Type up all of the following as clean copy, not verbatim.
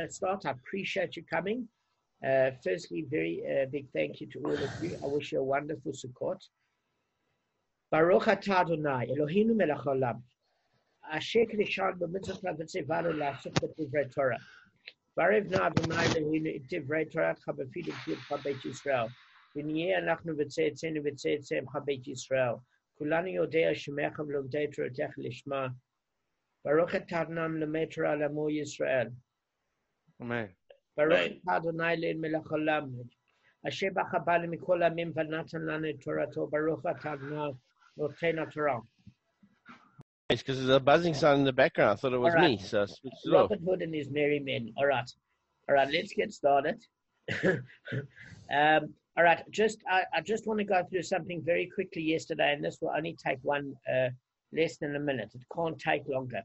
start. I appreciate you coming. Firstly, very big thank you to all of you. I wish you a wonderful Sukkot. Baruch atah Adonai, Eloheinu melech haolam. Asher k'dishanu b'mitzvot v'tzivaru la'asok b'divrei Torah. Barev na Adonai Eloheinu et divrei Torah b'fidu b'yudcha Beit Yisrael. V'niyeh anachnu v'tzeitzeinu v'tzeitzeimcha Beit Yisrael. Kulanu yodei shemecha v'lomdei Toratecha lishma. Baruch atah Adonai melamed Torah l'amo Yisrael. Amen. Baruch atah Adonai Eloheinu melech haolam. Asher bacha banu mikol hamim v'natan lanu et Torato. Baruch atah Adonai noten Torah. It's because there's a buzzing sound in the background. I thought it was me, so I switched it off. Robert Hood and his merry men. All right, let's get started. All right, I just want to go through something very quickly yesterday, and this will only take less than a minute. It can't take longer.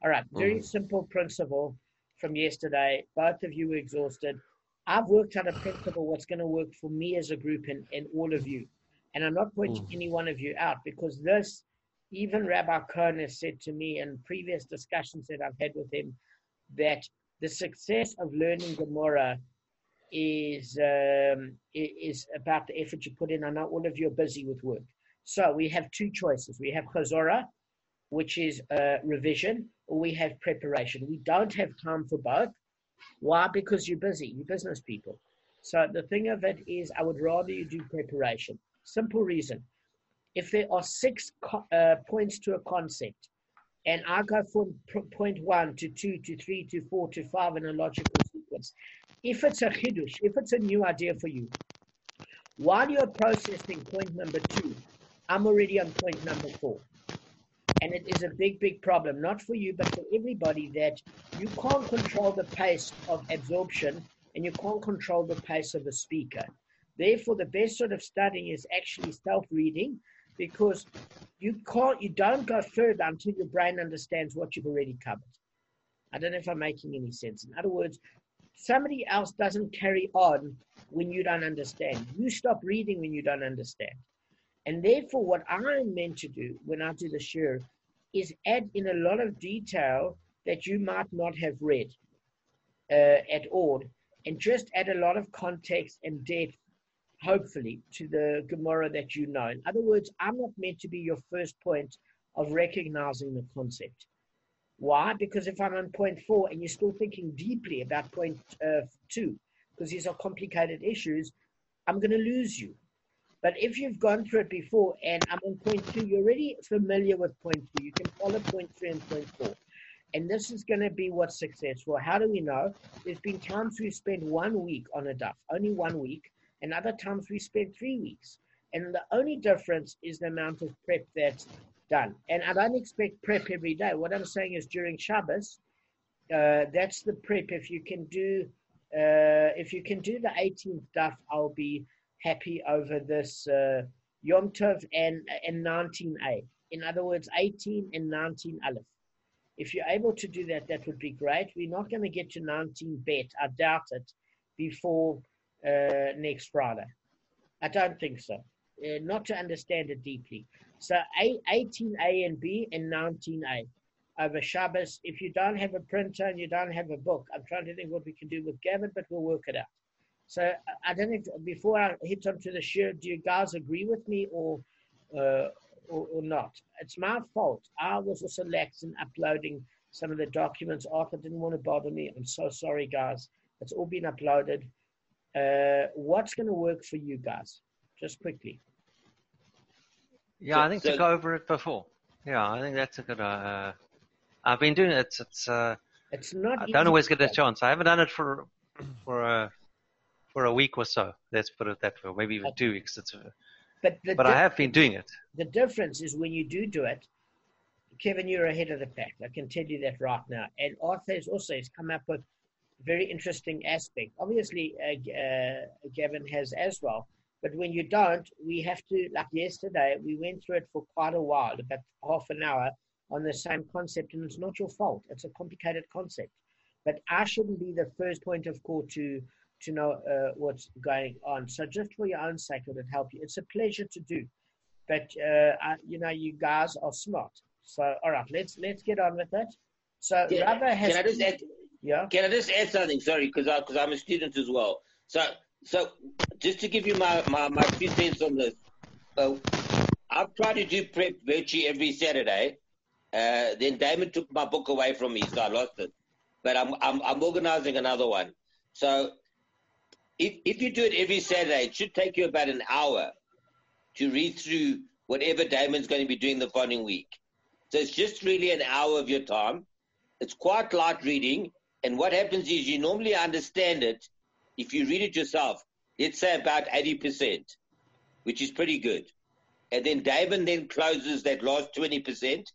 All right, very simple principle from yesterday. Both of you were exhausted. I've worked out a principle what's going to work for me as a group and all of you. And I'm not pointing any one of you out, because this, even Rabbi Cohen has said to me in previous discussions that I've had with him, that the success of learning Gemara is about the effort you put in. I know all of you are busy with work. So we have two choices. We have Chazorah, which is revision, or we have preparation. We don't have time for both. Why? Because you're busy. You're business people. So the thing of it is, I would rather you do preparation. Simple reason. If there are 6 points to a concept, and I go from point 1 to 2 to 3 to 4 to 5 in a logical sequence, if it's a chidush, if it's a new idea for you, while you're processing point number 2, I'm already on point number 4. And it is a big, big problem, not for you, but for everybody, that you can't control the pace of absorption and you can't control the pace of a speaker. Therefore, the best sort of studying is actually self-reading, because you don't go further until your brain understands what you've already covered. I don't know if I'm making any sense. In other words, somebody else doesn't carry on when you don't understand. You stop reading when you don't understand. And therefore, what I'm meant to do when I do the shir is add in a lot of detail that you might not have read at all, and just add a lot of context and depth, hopefully, to the Gemara that you know. In other words, I'm not meant to be your first point of recognizing the concept. Why? Because if I'm on point 4 and you're still thinking deeply about point 2, because these are complicated issues, I'm going to lose you. But if you've gone through it before and I'm on point 2, you're already familiar with point 2. You can follow point 3 and point 4. And this is going to be what's successful. How do we know? There's been times we've spent 1 week on a daf, only 1 week, and other times we spent 3 weeks. And the only difference is the amount of prep that's done. And I don't expect prep every day. What I'm saying is during Shabbos, that's the prep. If you can do the 18th daf, I'll be happy over this Yom Tov and 19a. In other words, 18 and 19 Aleph. If you're able to do that, that would be great. We're not going to get to 19 Bet. I doubt it before next Friday. I don't think so. Not to understand it deeply. So 18a and b and 19a over Shabbos. If you don't have a printer and you don't have a book, I'm trying to think what we can do with Gavin, but we'll work it out. So I don't know if, before I hit onto the shir, do you guys agree with me or not? It's my fault. I was also lax in uploading some of the documents. Arthur didn't want to bother me. I'm so sorry, guys. It's all been uploaded. What's going to work for you guys? Just quickly. Yeah, I think to go over it before. Yeah, I think that's a good. I've been doing it. It's not. I don't always get a chance. I haven't done it for a week or so. Let's put it that way. Maybe even 2 weeks. But I have been doing it. The difference is when you do it, Kevin, you're ahead of the pack. I can tell you that right now. And Arthur has come up with a very interesting aspect. Obviously, Gavin has as well. But when you don't, we have to, like yesterday, we went through it for quite a while, about half an hour on the same concept, and it's not your fault. It's a complicated concept. But I shouldn't be the first point of call to know what's going on. So just for your own sake, it would help you. It's a pleasure to do. But, you guys are smart. So, all right, let's get on with it. So Rava has... Yeah. Can I just add something? Sorry, because I'm a student as well. So just to give you my 2 cents on this, I've tried to do prep virtually every Saturday. Then Damon took my book away from me, so I lost it. But I'm organizing another one. So if you do it every Saturday, it should take you about an hour to read through whatever Damon's going to be doing the following week. So it's just really an hour of your time. It's quite light reading. And what happens is you normally understand it if you read it yourself, let's say about 80%, which is pretty good. And then Damon then closes that last 20%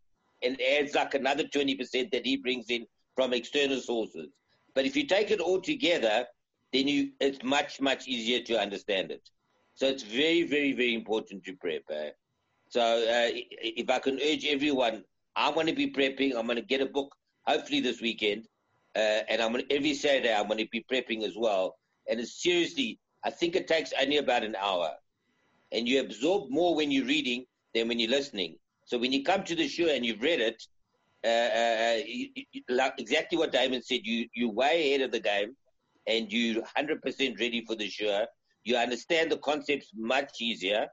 and adds like another 20% that he brings in from external sources. But if you take it all together, then it's much, much easier to understand it. So it's very, very, very important to prep. So if I can urge everyone, I'm going to be prepping. I'm going to get a book hopefully this weekend. And every Saturday I'm going to be prepping as well. And it's seriously, I think it takes only about an hour. And you absorb more when you're reading than when you're listening. So when you come to the show and you've read it, like exactly what Damon said, you're way ahead of the game and you're 100% ready for the show. You understand the concepts much easier.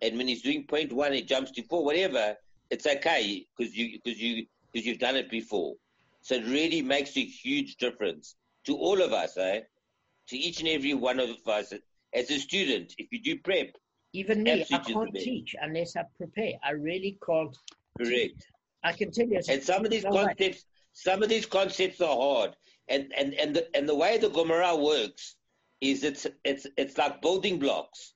And when he's doing point 1, it jumps to 4, whatever, it's okay because you've done it before. So it really makes a huge difference to all of us, to each and every one of us. As a student, if you do prep, even me, I can't teach unless I prepare. I really can't. Correct. I can tell you. And some of these concepts are hard. And the way the Gemara works is it's like building blocks,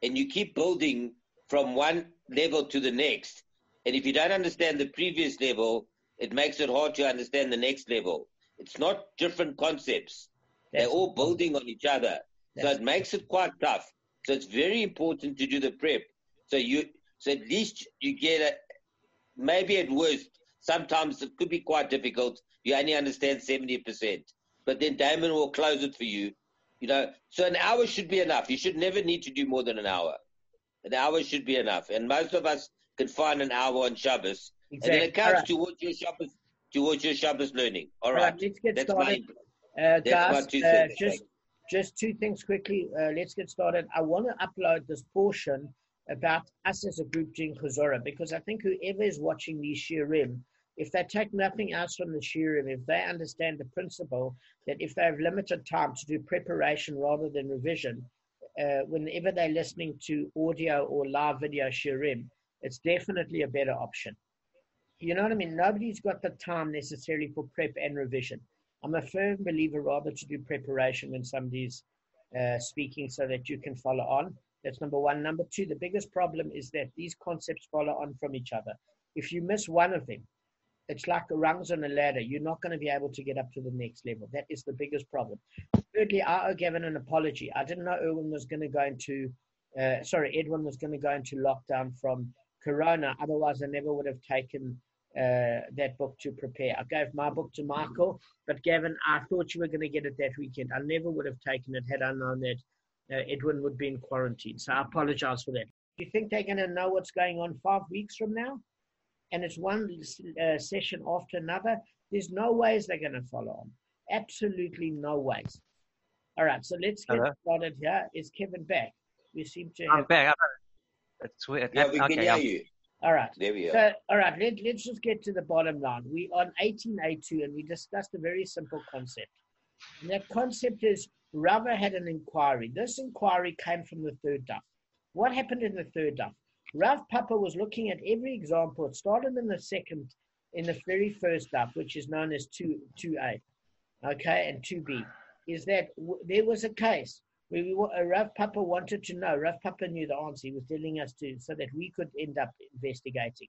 and you keep building from one level to the next. And if you don't understand the previous level, it makes it hard to understand the next level. It's not different concepts. They're all building on each other. So it makes it quite tough. So it's very important to do the prep. So at least you get maybe at worst, sometimes it could be quite difficult. You only understand 70%. But then Damon will close it for you. So an hour should be enough. You should never need to do more than an hour. An hour should be enough. And most of us can find an hour on Shabbos. Exactly. And then it counts towards your Shabbos learning. All right. Let's get started. Guys, just 2 things quickly. Let's get started. I want to upload this portion about us as a group doing Chazorah, because I think whoever is watching these shiurim, if they take nothing else from the shiurim, if they understand the principle that if they have limited time to do preparation rather than revision, whenever they're listening to audio or live video shiurim, it's definitely a better option. You know what I mean? Nobody's got the time necessarily for prep and revision. I'm a firm believer rather to do preparation when somebody's speaking so that you can follow on. That's number 1. Number 2, the biggest problem is that these concepts follow on from each other. If you miss one of them, it's like the rungs on a ladder. You're not going to be able to get up to the next level. That is the biggest problem. Thirdly, I owe Gavin an apology. I didn't know Edwin was going to go into lockdown from Corona. Otherwise, I never would have taken that book to prepare. I gave my book to Michael, but Gavin, I thought you were going to get it that weekend. I never would have taken it had I known that Edwin would be in quarantine. So I apologize for that. Do you think they're going to know what's going on 5 weeks from now? And it's one session after another. There's no ways they're going to follow on. Absolutely no ways. All right, so let's get started here. Is Kevin back? We seem to have... I'm back. It's weird. Yeah, we can hear you. All right. There we are. So, all right, let's just get to the bottom line. We on 18a2, and we discussed a very simple concept. And that concept is Rava had an inquiry. This inquiry came from the third daf. What happened in the third daf? Rav Papa was looking at every example. It started in the very first daf, which is known as 2a, okay, and 2b. Is that there was a case where Rav Papa wanted to know. Rav Papa knew the answer. He was telling us to, so that we could end up investigating.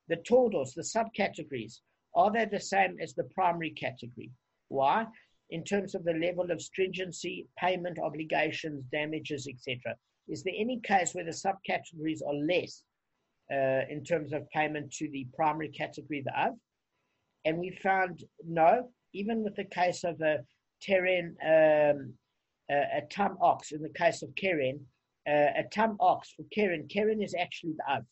The tordos, the subcategories, are they the same as the primary category? Why? In terms of the level of stringency, payment obligations, damages, etc. Is there any case where the subcategories are less in terms of payment to the primary category, the Av? And we found no, even with the case of a Terren, a Tam Ox, in the case of Keren, a Tam Ox for Keren is actually the Av.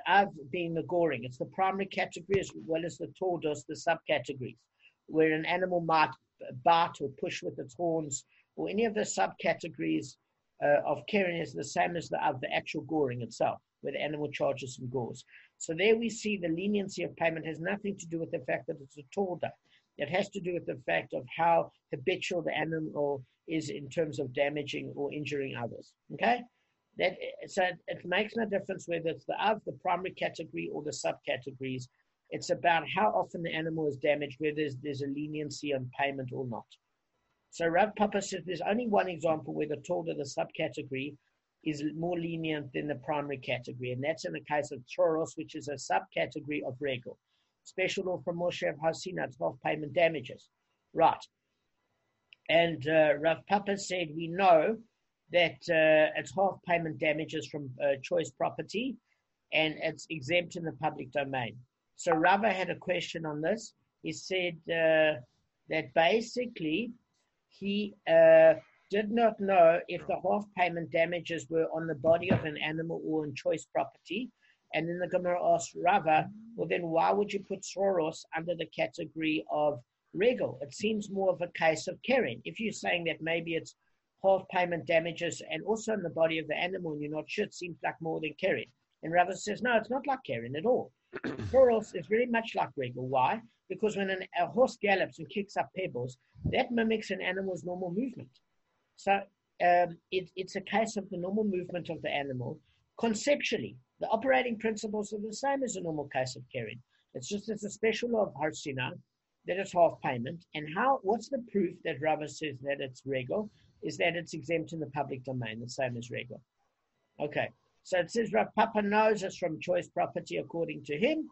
Av being the goring. It's the primary category as well as the tordos, the subcategories. where an animal might bite or push with its horns, or any of the subcategories of keren is the same as the actual goring itself, where the animal charges and gores. So there we see the leniency of payment has nothing to do with the fact that it's a torda. It has to do with the fact of how habitual the animal is in terms of damaging or injuring others. Okay? So it makes no difference whether it's the primary category or the subcategories. It's about how often the animal is damaged, whether there's a leniency on payment or not. So Rav Papa says there's only one example where the torda, the subcategory, is more lenient than the primary category, and that's in the case of choros, which is a subcategory of regel. Special law from Moshe of Hasina, it's half payment damages. Right. And Rav Papa said we know that it's half payment damages from choice property, and it's exempt in the public domain. So Rava had a question on this. He said that basically he did not know if the half payment damages were on the body of an animal or in choice property. And then the Gemara asked Rava, well, then why would you put soros under the category of regel? It seems more of a case of keren. If you're saying that maybe it's half payment damages and also in the body of the animal and you're not sure, it seems like more than keren. And Rava says, no, it's not like keren at all. Soros is very much like regel. Why? Because when a horse gallops and kicks up pebbles, that mimics an animal's normal movement. So it's a case of the normal movement of the animal. Conceptually, the operating principles are the same as a normal case of keren. It's just it's a special law of harsina that it's half payment. And what's the proof that Rava says that it's regel? Is that it's exempt in the public domain, the same as regel. Okay, so it says Rav Papa knows it's from choice property according to him.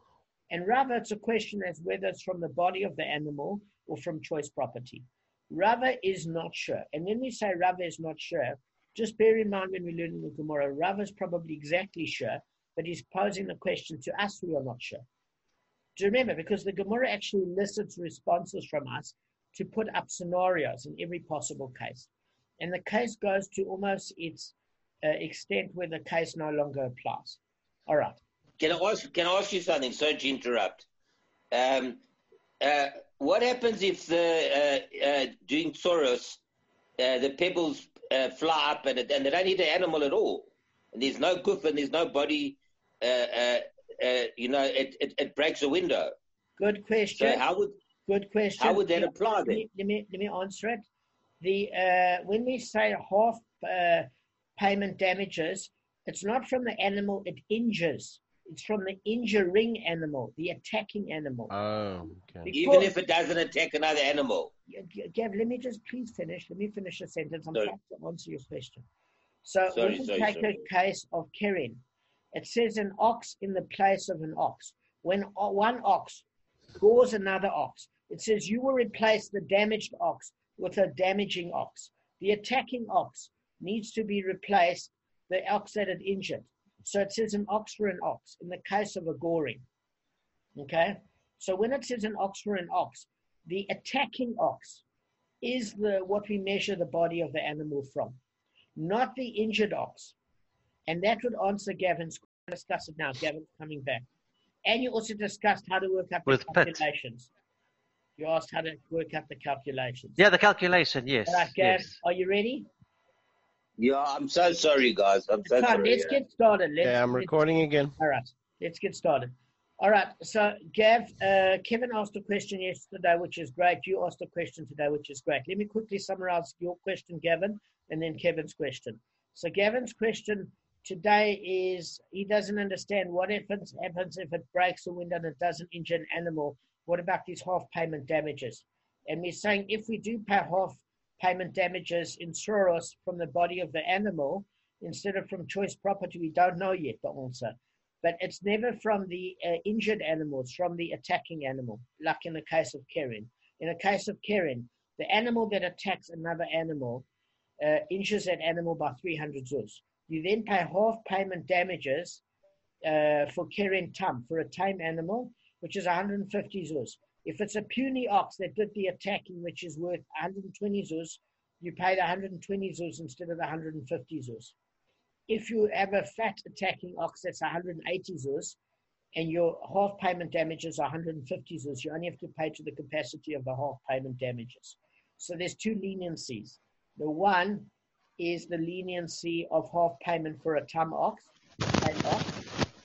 And Rava, it's a question as whether it's from the body of the animal or from choice property. Rava is not sure. And when we say Rava is not sure, just bear in mind when we learn in the Gemara, Rava is probably exactly sure, but he's posing the question to us who are not sure. Do you remember? Because the Gemara actually elicits responses from us to put up scenarios in every possible case. And the case goes to almost its extent where the case no longer applies. All right. Can I ask you something? Sorry to interrupt. What happens if doing soros, the pebbles fly up and they don't hit the animal at all? And there's no goof and there's no body. It breaks a window. Good question. So good question. How would that apply then? Let me answer it. When we say half payment damages, it's not from the animal it injures. It's from the injuring animal, the attacking animal. Oh, okay. Even if it doesn't attack another animal. Gav, let me just please finish. Let me finish the sentence. I'm trying to answer your question. So when we take a case of keren, it says an ox in the place of an ox. When one ox gores another ox, it says you will replace the damaged ox with a damaging ox. The attacking ox needs to be replaced, the ox that it injured. So it says an ox for an ox in the case of a goring. Okay? So when it says an ox for an ox, the attacking ox is what we measure the body of the animal from, not the injured ox. And that would answer Gavin's question. We'll discuss it now. Gavin's coming back. And you also discussed how to work out the calculations. You asked how to work out the calculations. Yeah, the calculation, yes. All right, Gav, yes. Are you ready? Yeah, I'm so sorry, guys. I'm so sorry. Let's get started. I'm recording again. All right, let's get started. All right, so Gav, Kevin asked a question yesterday, which is great. You asked a question today, which is great. Let me quickly summarize your question, Gavin, and then Kevin's question. So Gavin's question today is he doesn't understand what happens if it breaks a window and it doesn't injure an animal. What about these half payment damages? And we're saying if we do pay half payment damages in soros from the body of the animal instead of from choice property, we don't know yet the answer. But it's never from the injured animal, it's from the attacking animal, like in the case of keren. In a case of keren, the animal that attacks another animal injures that animal by 300 zuz. You then pay half payment damages for keren tam, for a tame animal, which is 150 zuz. If it's a puny ox that did the attacking, which is worth 120 zuz, you pay the 120 zuz instead of the 150 zuz. If you have a fat attacking ox that's 180 zuz, and your half payment damages are 150 zuz, you only have to pay to the capacity of the half payment damages. So there's two leniencies. The one is the leniency of half payment for a tame ox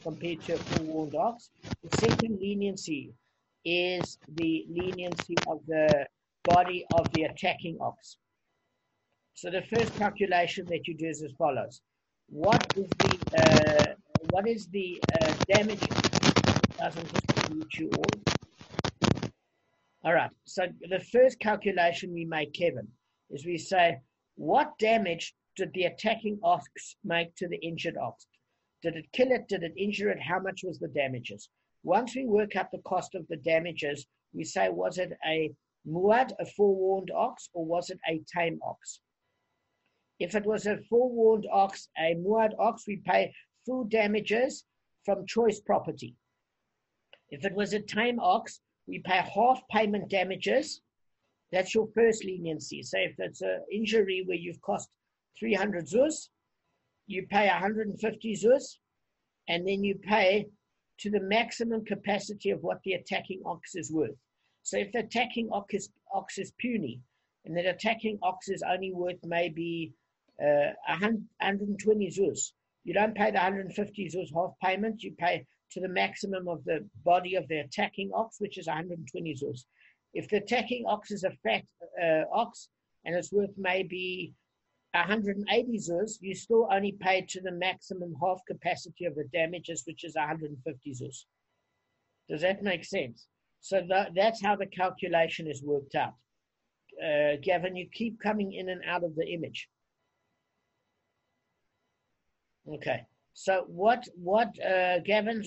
compared to a forewarned ox. The second leniency is the leniency of the body of the attacking ox. So the first calculation that you do is as follows. What is the damage? Doesn't just mute you all right. So the first calculation we make, Kevin, is we say, what damage did the attacking ox make to the injured ox? Did it kill it? Did it injure it? How much was the damages? Once we work out the cost of the damages, we say, was it a muad, a forewarned ox, or was it a tame ox? If it was a forewarned ox, a muad ox, we pay full damages from choice property. If it was a tame ox, we pay half payment damages. That's your first leniency. So if it's an injury where you've cost 300 zuz, you pay 150 zuz, and then you pay to the maximum capacity of what the attacking ox is worth. So if the attacking ox is puny, and the attacking ox is only worth maybe 120 zuz, you don't pay the 150 zuz half payment, you pay to the maximum of the body of the attacking ox, which is 120 zuz. If the attacking ox is a fat ox and it's worth maybe 180 zuz, you still only pay to the maximum half capacity of the damages, which is 150 zuz. Does that make sense? So that's how the calculation is worked out. Gavin, you keep coming in and out of the image. Okay. So what Kevin's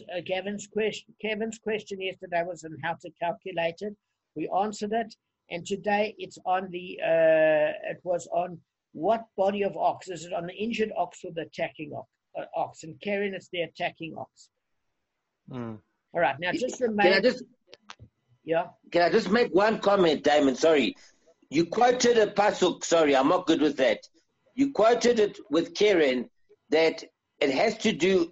question yesterday was on how to calculate it. We answered it, and today it's on it was on what body of ox. Is it on the injured ox or the attacking ox? And Karen, it's the attacking ox. All right. Now just remain. Can I just make one comment, Damon? Sorry. You quoted a pasuk. Sorry, I'm not good with that. You quoted it with Karen that it has to do,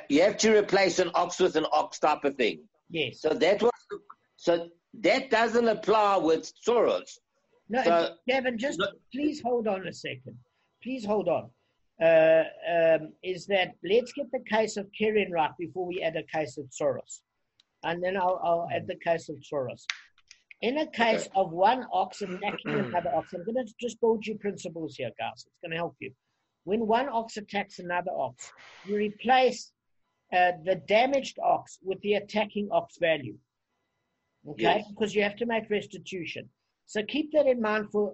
you have to replace an ox with an ox type of thing. Yes. So that doesn't apply with Soros. No, so, Gavin, please hold on a second. Please hold on. Is that, let's get the case of Karen right before we add a case of Soros. And then I'll add the case of Soros. In a case of one ox attacking another ox, I'm going to just build you principles here, guys. It's going to help you. When one ox attacks another ox, you replace the damaged ox with the attacking ox value. Okay? Yes. Because you have to make restitution. So keep that in mind for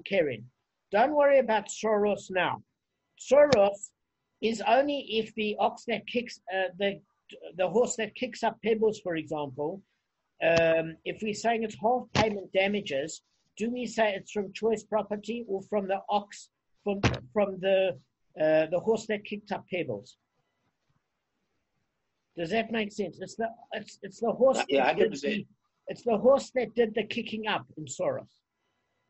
Karen. Don't worry about Soros now. Soros is only if the ox that kicks, the horse that kicks up pebbles, for example, if we're saying it's half payment damages, do we say it's from choice property or from the ox, from the horse that kicked up pebbles? Does that make sense? It's the horse. Yeah, 100%. It's the horse that did the kicking up in Soros.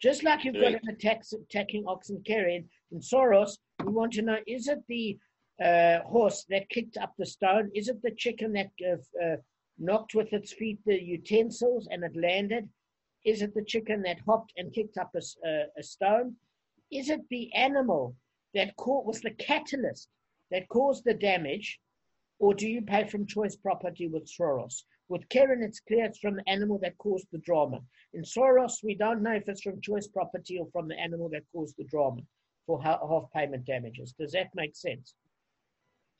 Just like you've got an attacking ox and carrying in Soros, we want to know: is it the horse that kicked up the stone? Is it the chicken that knocked with its feet the utensils and it landed? Is it the chicken that hopped and kicked up a stone? Is it the animal that was the catalyst that caused the damage? Or do you pay from choice property with Soros? With Karen, it's clear it's from the animal that caused the drama. In Soros, we don't know if it's from choice property or from the animal that caused the drama for half payment damages. Does that make sense?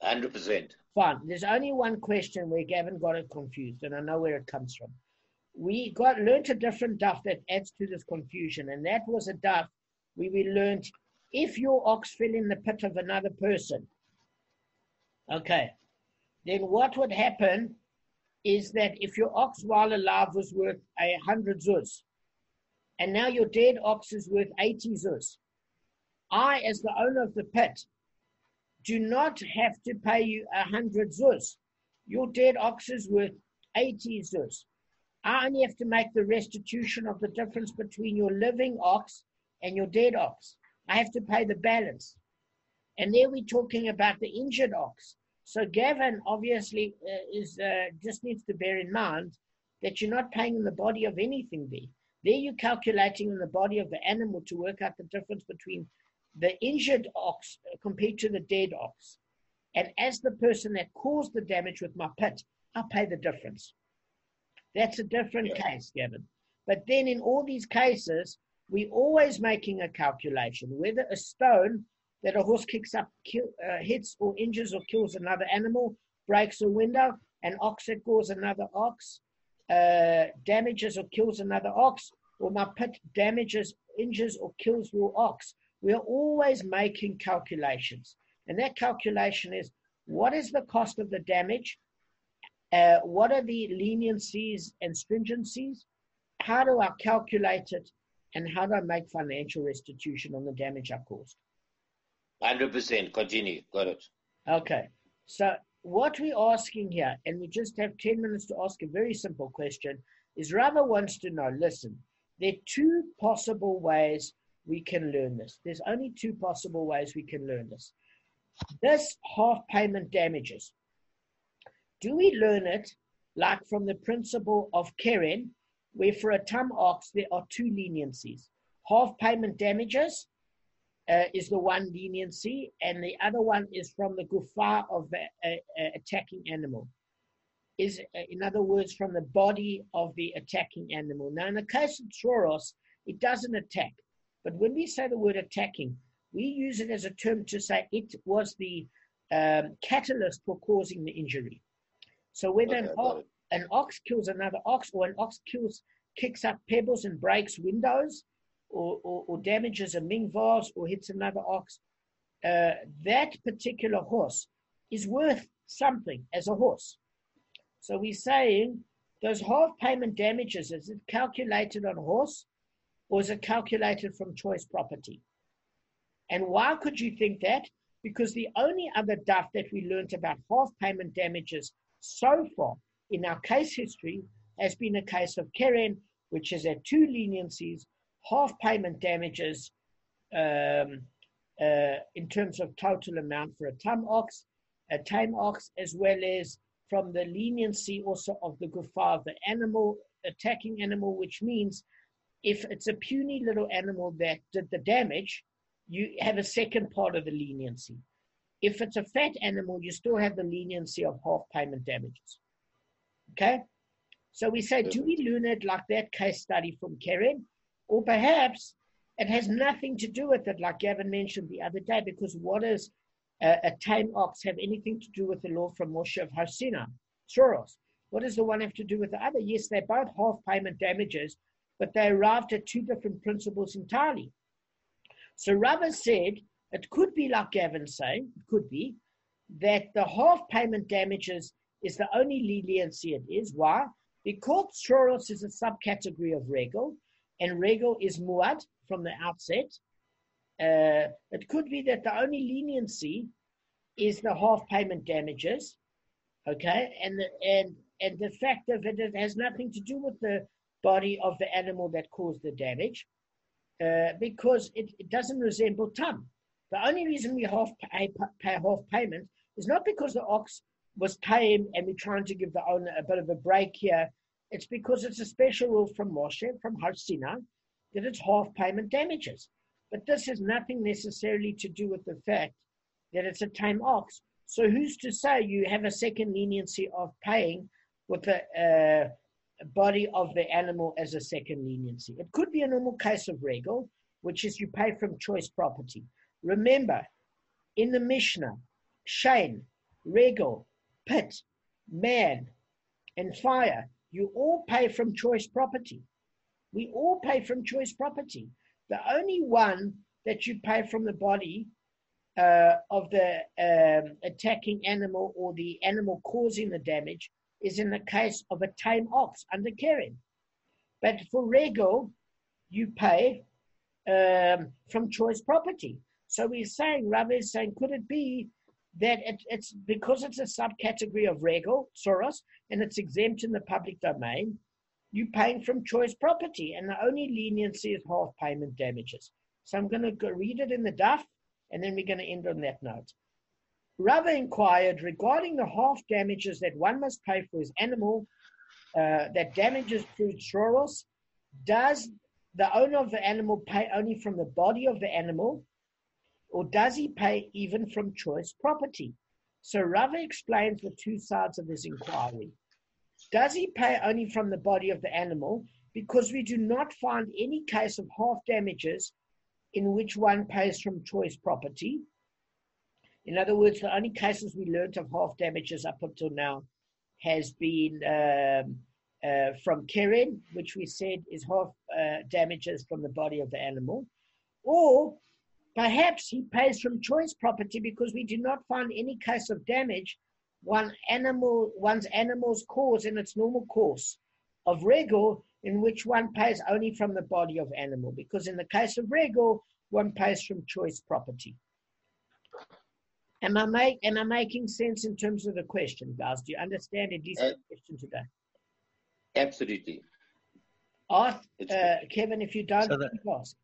100%. Fine. There's only one question where Gavin got it confused, and I know where it comes from. We learned a different daf that adds to this confusion, and that was a daf where we learned if your ox fell in the pit of another person, okay, then what would happen is that if your ox while alive was worth 100 zuz, and now your dead ox is worth 80 zuz, I, as the owner of the pit, do not have to pay you 100 zuz. Your dead ox is worth 80 zuz. I only have to make the restitution of the difference between your living ox and your dead ox. I have to pay the balance. And there we're talking about the injured ox. So Gavin obviously just needs to bear in mind that you're not paying in the body of anything there. There you're calculating in the body of the animal to work out the difference between the injured ox compared to the dead ox. And as the person that caused the damage with my pit, I'll pay the difference. That's a different case, Gavin. But then in all these cases, we're always making a calculation, whether a stone that a horse kicks up hits or injures or kills another animal, breaks a window, an ox that gores another ox, damages or kills another ox, or my pit damages, injures or kills your ox. We are always making calculations. And that calculation is, what is the cost of the damage? What are the leniencies and stringencies? How do I calculate it? And how do I make financial restitution on the damage I caused? 100%. Continue. Got it. Okay. So what we're asking here, and we just have 10 minutes to ask a very simple question, is Rava wants to know, listen, there are two possible ways we can learn this. There's only two possible ways we can learn this. This half payment damages. Do we learn it like from the principle of Keren, where for a tam ox there are two leniencies? Half payment damages is the one leniency, and the other one is from the gufa of the attacking animal. Is, in other words, from the body of the attacking animal. Now, in the case of Tsoros, it doesn't attack. But when we say the word attacking, we use it as a term to say it was the catalyst for causing the injury. So whether an ox kills another ox, or an ox kicks up pebbles and breaks windows, or damages a ming vase, or hits another ox, that particular horse is worth something as a horse. So we're saying those half payment damages, is it calculated on a horse, or is it calculated from choice property? And why could you think that? Because the only other daf that we learned about half payment damages so far in our case history has been a case of Keren, which is at two leniencies, half payment damages in terms of total amount for a tame ox, as well as from the leniency also of the gufa of the animal, attacking animal, which means if it's a puny little animal that did the damage, you have a second part of the leniency. If it's a fat animal, you still have the leniency of half payment damages. Okay? So we say, do we learn it like that case study from Keren? Or perhaps it has nothing to do with it, like Gavin mentioned the other day, because what does a tame ox have anything to do with the law from Moshe of Har Sinai, Soros? What does the one have to do with the other? Yes, they're both half payment damages, but they arrived at two different principles entirely. So Rava said, it could be like Gavin's saying, it could be, that the half payment damages is the only leniency it is. Why? Because Soros is a subcategory of Regel, and Regel is Muad from the outset. It could be that the only leniency is the half payment damages, okay? And the fact of it, it has nothing to do with the body of the animal that caused the damage, because it doesn't resemble tam. The only reason we pay half payment is not because the ox was tame and we're trying to give the owner a bit of a break here. It's because it's a special rule from Moshe, from Har Sinai, that it's half payment damages. But this has nothing necessarily to do with the fact that it's a tame ox. So who's to say you have a second leniency of paying with the body of the animal as a second leniency? It could be a normal case of Regel, which is you pay from choice property. Remember, in the Mishnah, Shane, Regel, pit, man, and fire, you all pay from choice property. We all pay from choice property. The only one that you pay from the body of the attacking animal or the animal causing the damage is in the case of a tame ox under Keren. But for Regel, you pay from choice property. So we're saying, Rava is saying, could it be that it's because it's a subcategory of Regel, Soros, and it's exempt in the public domain, you're paying from choice property, and the only leniency is half payment damages. So I'm going to go read it in the daf, and then we're going to end on that note. Rava inquired regarding the half damages that one must pay for his animal that damages fruit soros. Does the owner of the animal pay only from the body of the animal, or does he pay even from choice property? So Rava explains the two sides of this inquiry. Does he pay only from the body of the animal? Because we do not find any case of half damages in which one pays from choice property. In other words, the only cases we learned of half damages up until now has been from Keren, which we said is half damages from the body of the animal. Or perhaps he pays from choice property because we do not find any case of damage one's animal's cause in its normal course of regel, in which one pays only from the body of animal. Because in the case of regel, one pays from choice property. Am I making sense in terms of the question, guys? Do you understand at least the question today? Absolutely. Ask, Kevin, if you don't, ask.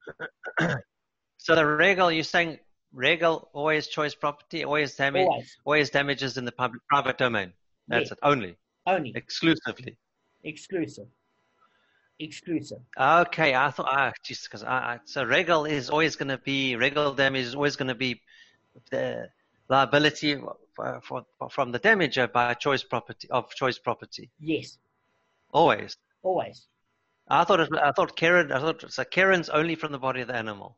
So the regel, you're saying regel always choice property, always damages in the private domain. That's it. Only. Exclusively. Exclusive. Okay, I thought, because so regel is always going to be, regel damage is always going to be the liability from the damager by choice property. Yes. Always. I thought Karen's only from the body of the animal.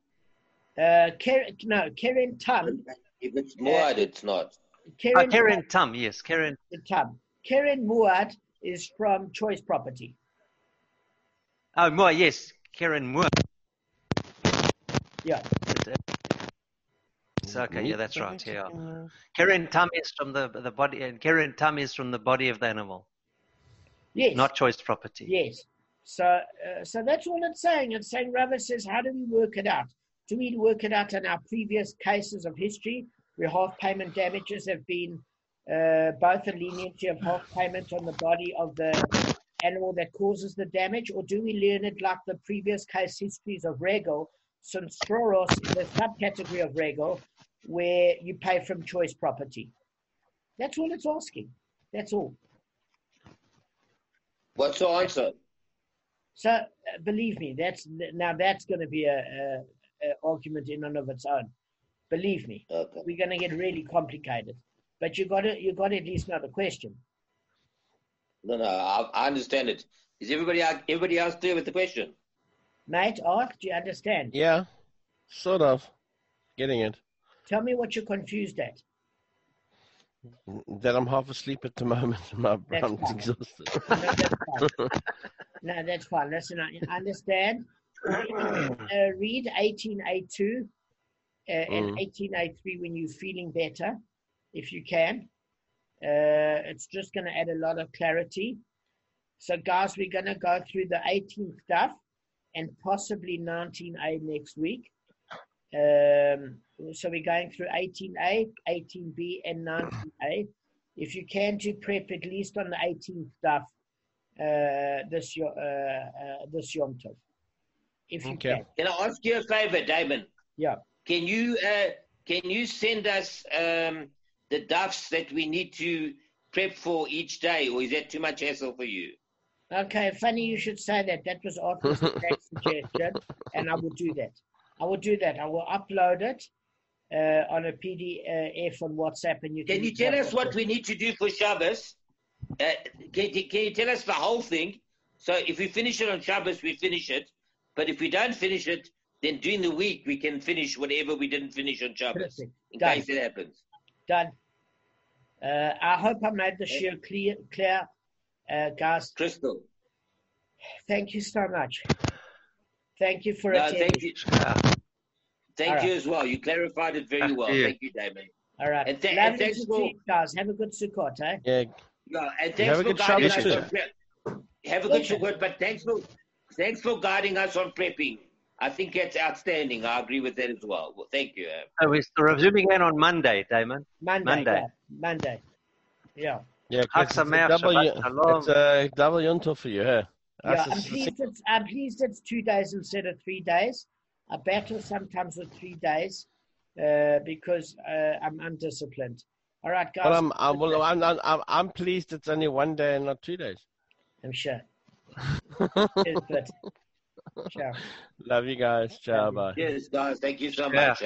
Keren Tum. If it's Muad, it's not. Keren Tum, yes. Keren Tum. Keren Muad is from choice property. Oh, Muad, yes. Keren Muad. Yeah. Okay, yeah, that's right. Yeah. Keren Tum is from the body, and Keren Tum is from the body of the animal. Yes. Not choice property. Yes. So that's all it's saying. It's saying Rava says, how do we work it out? Do we work it out in our previous cases of history where half payment damages have been both a leniency of half payment on the body of the animal that causes the damage, or do we learn it like the previous case histories of regel, since stroros is a subcategory of regel where you pay from choice property? That's all it's asking. That's all. What's the answer? So believe me, that's going to be a argument in and of its own. Believe me, okay. We're going to get really complicated. But you got to at least know the question. No, I understand it. Is everybody else clear with the question? Mate, ask, do you understand? Yeah, sort of. Getting it. Tell me what you're confused at. That I'm half asleep at the moment. My brain's exhausted. No, that's fine. No, that's fine. Listen, I understand. Read 18a2 and 18a3 when you're feeling better, if you can. It's just going to add a lot of clarity. So, guys, we're going to go through the 18th daf and possibly 19a next week. So we're going through 18a, 18b, and 19a. If you can do prep at least on the 18th daf this Yom Tov. If you can. Can I ask you a favor, Damon? Yeah. Can you send us the dafs that we need to prep for each day, or is that too much hassle for you? Okay, funny you should say that. That was Arthur's next suggestion, and I will do that. I will upload it on a PDF on WhatsApp, and you can you tell us what we need to do for Shabbos? Can you tell us the whole thing? So if we finish it on Shabbos, we finish it. But if we don't finish it, then during the week we can finish whatever we didn't finish on Shabbos. Perfect. In case it happens. Done. I hope I made the shiur clear, guys. Crystal. Thank you so much. Thank you for attending. Thank you as well. You clarified it very well. Thank you, Damon. All right. And thanks for guys. Have a good Sukkot, eh? Yeah. And thanks for guiding us on prep. Have a good Sukkot, but thanks for guiding us on prepping. I think that's outstanding. I agree with that as well. Well, thank you. So we're resuming again on Monday, Damon. Monday. Yeah. Yeah, it's a double Yom Tov for you, huh? Yeah, I'm pleased it's 2 days instead of 3 days. I battle sometimes with 3 days because I'm undisciplined. All right, guys. Well, I'm pleased it's only 1 day and not 2 days. I'm sure. Ciao. Love you guys. Ciao. Bye. Yes, guys. Thank you so much.